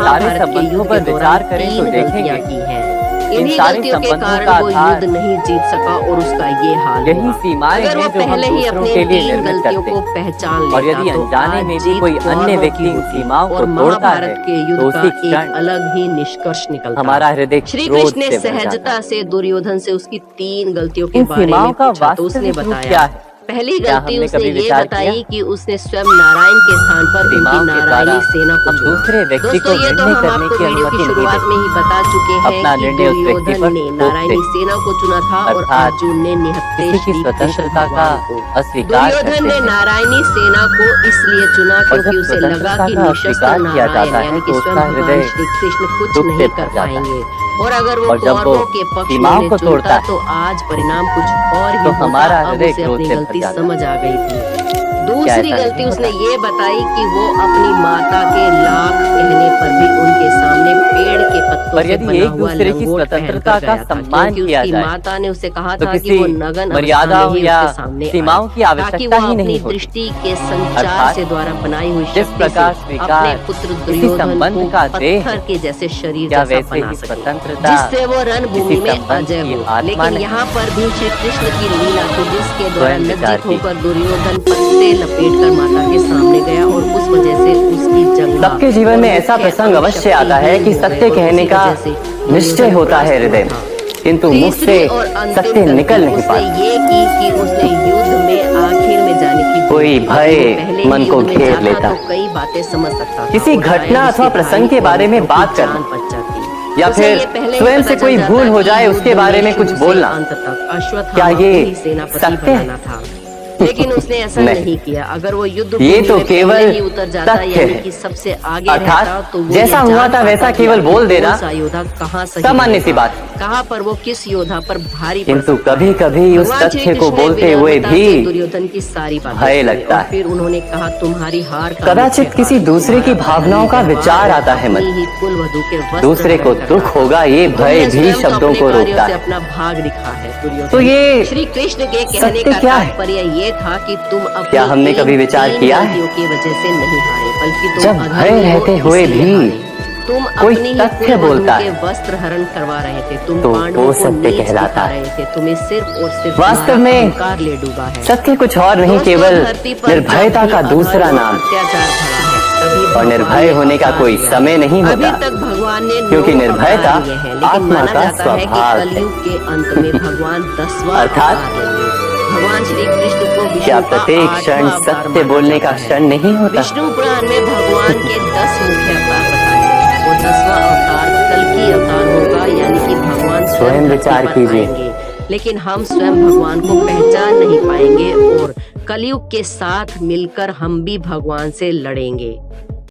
सारे महाभारत के संबंधों युद्ध पर के विचार दौरान करें तो 3 गलतियां देखेंगे की हैं। इन्हीं सारे गलतियों के संबंधों कारण का वो आधार युद्ध नहीं जीत सका और उसका ये हाल यही हुआ। सीमाएं अगर वो हैं जो हम पहले ही दूसरों अपने के लिए 3 निर्मित गलतियों करते को हैं। पहचान और लेता यदि तो अनजाने आज में भी जीत कोई अन्य कौरवों व्यक्ति की इन होती सीमाओं को और तोड़ता है महाभारत के युद्ध तो का उसी एक क्षण अलग ही निष्कर्ष निकलता। हमारा हृदय श्री क्रोध कृष्ण ने से भर जाता सहजता है। से दुर्योधन से उसकी 3 गलतियों के इन बारे में सीमाओं का पूछा तो उसने वास्तविक रूप बताया। क्या है? पहली क्या गलती हमने उसने कभी ये विचार बताई किया? कि उसने स्वयं नारायण के स्थान पर उनकी सीमाओं के द्वारा नारायणी सेना को हम चुना। दूसरे व्यक्ति दोस्तों को ये तो निर्णय हम करने आपको की वीडियो की अनुमति नहीं शुरुआत में ही देते। बता चुके हैं अपना कि निर्णय उस व्यक्ति दुर्योधन पर ने थोप नारायणी देते। सेना को चुना था और अर्थात अर्जुन ने निहत्थे किसी की श्री कृष्ण स्वतंत्रता का भगवान को। अस्वीकार दुर्योधन करते ने हैं। नारायणी सेना को इसलिए चुना और क्योंकि जब उसे लगा स्वतंत्रता कि का निशस्त्र अस्वीकार किया नारायण जाता है यानी कि तो स्वयं उसका भगवान हृदय श्री कृष्ण कुछ दुख से नहीं भर कर जाता है। पाएंगे और अगर वो और जब वो कौरवों के पक्ष में सीमाओं उन्हें को चुनता तोड़ता है तो आज परिणाम कुछ और ही तो होता। हमारा अब हृदय उसे क्रोध अपनी से भर गलती जाता है। समझ आ गई थी। क्या दूसरी ऐसा गलती नहीं उसने होता? ये बताई कि वो अपनी माता के लाख कहने पर भी उनके सामने पेड़ के पत्तों पर से यदि बना एक हुआ दूसरे की लंगोट स्वतंत्रता पहनकर का गया था सम्मान क्योंकि किया उसकी जाए माता ने उसे कहा तो था कि किसी वो नगन अवस्था मर्यादाओं में ही या उसके सामने आए, सीमाओं की ताकि आवश्यकता वो ही अपनी नहीं होती। दृष्टि के संचार अर्थात से द्वारा बनाई हुई जिस शक्ति प्रकार से स्वीकार अपने पुत्र किसी दुर्योधन संबंध को का देह पत्थर के जैसे शरीर क्या जैसा वैसे बना ही सके स्वतंत्रता जिससे वो रणभूमि किसी में संबंध अजय की हो। आत्मा लेकिन नहीं। यहाँ पर भी श्री कृष्ण की लीला थी जिसके द्वारा स्वयं विचार लज्जित कीजिए। होकर दुर्योधन पत्ते लपेटकर माता के सामने गया और उस वजह से उसकी जंघा सबके जीवन में ऐसा प्रसंग अवश्य आता है कि सत्य कहने का निश्चय होता है हृदय में, किंतु मुख से सत्य निकल नहीं पाता। ये की कि उसने युद्ध में आखिर में जाने की कोई भय पहले मन ही को युद्ध में घेर जाता लेता। तो कई बातें समझ सकता था किसी और घटना शायद अथवा उसकी प्रसंग के बारे में कहानी बात की करना, जान बच जाती। या उसे फिर ये पहले ही स्वयं पता से चल कोई जाता भूल हो कि जाए उसके युद्ध बारे में शुरू कुछ से बोलना। अंत तक अश्वत्थामा क्या को ये ही सेनापति सत्य है? बनाना था, लेकिन उसने ऐसा नहीं। नहीं किया। अगर वो युद्ध ये भूमि तो में केवल पहले ही उतर जाता तथ्य यानी है। कि सबसे आगे अर्थात रहता तो वो जैसा ये हुआ जान था वैसा पाता कि केवल बोल आखिर देना कौन सा योद्धा कहाँ सही सामान्य सी रहेगा, बात। कहाँ पर वो किस योद्धा पर भारी पड़ किंतु सकता है। कभी कभी उस भगवान श्री तथ्य को कृष्ण ने बोलते हुए विनम्रता से भी दुर्योधन की सारी बातें भय सुनी लगता और है। फिर उन्होंने कहा तुम्हारी हार का कदाचित मुख्य किसी कारण दूसरे की तुम्हारा भावनाओं का व्यवहार विचार आता है मन। अपनी ही कुलवधू के वस्त्र दूसरे को हरण दुख करना। होगा ये भय तुमने भी स्वयं तो शब्दों अपने को कार्यों रोकता से है। अपना भाग दिखा है दुर्योधन। तो ये श्री कृष्ण के कहने सत्य का क्या है? तात्पर्य ये था कि तुम अपनी क्या हमने कभी विचार किया है? गलतियों की वजह से नहीं हारे बल्कि तुम जब अधर्मी भय हो, रहते हुए इसलिए भी हारे। तुम कोई अपनी ही तथ्य कुलवधू बोलता के है वस्त्र हरण करवा रहे थे, तुम तो पांडवों वो को सत्य नीच कहलाता दिखा है। रहे थे, तुम्हें सिर्फ और सिर्फ वास्तव तुम्हारा में अहंकार ले डूबा है। सत्य कुछ और नहीं दोस्तों, केवल धरती पर निर्भयता जब का भी दूसरा अधर्म नाम। अत्याचार भरा है, तभी और भगवान निर्भय ने होने का अवतार कोई लिया। समय नहीं अभी होता, तक भगवान ने क्योंकि 9 निर्भयता अवतार लिए हैं, लेकिन आत्मा माना का जाता है कि स्वभाव है। कलयुग के अंत में भगवान 10वां अर्थात अवतार लेंगे। भगवान श्री कृष्ण को विष्णु क्या का प्रत्येक 8वां क्षण अवतार सत्य माना बोलने का जाता है। क्षण नहीं होता। विष्णु पुराण में भगवान के 10 मुख्य अवतार बताए गए हैं। वो 10वां अवतार कल्कि अवतार होगा, यानी कि भगवान स्वयं धरती विचार पर कीजिए। आएंगे, लेकिन हम स्वयं भगवान को पहचान नहीं पाएंगे और कलयुग के साथ मिलकर हम भी भगवान से लड़ेंगे।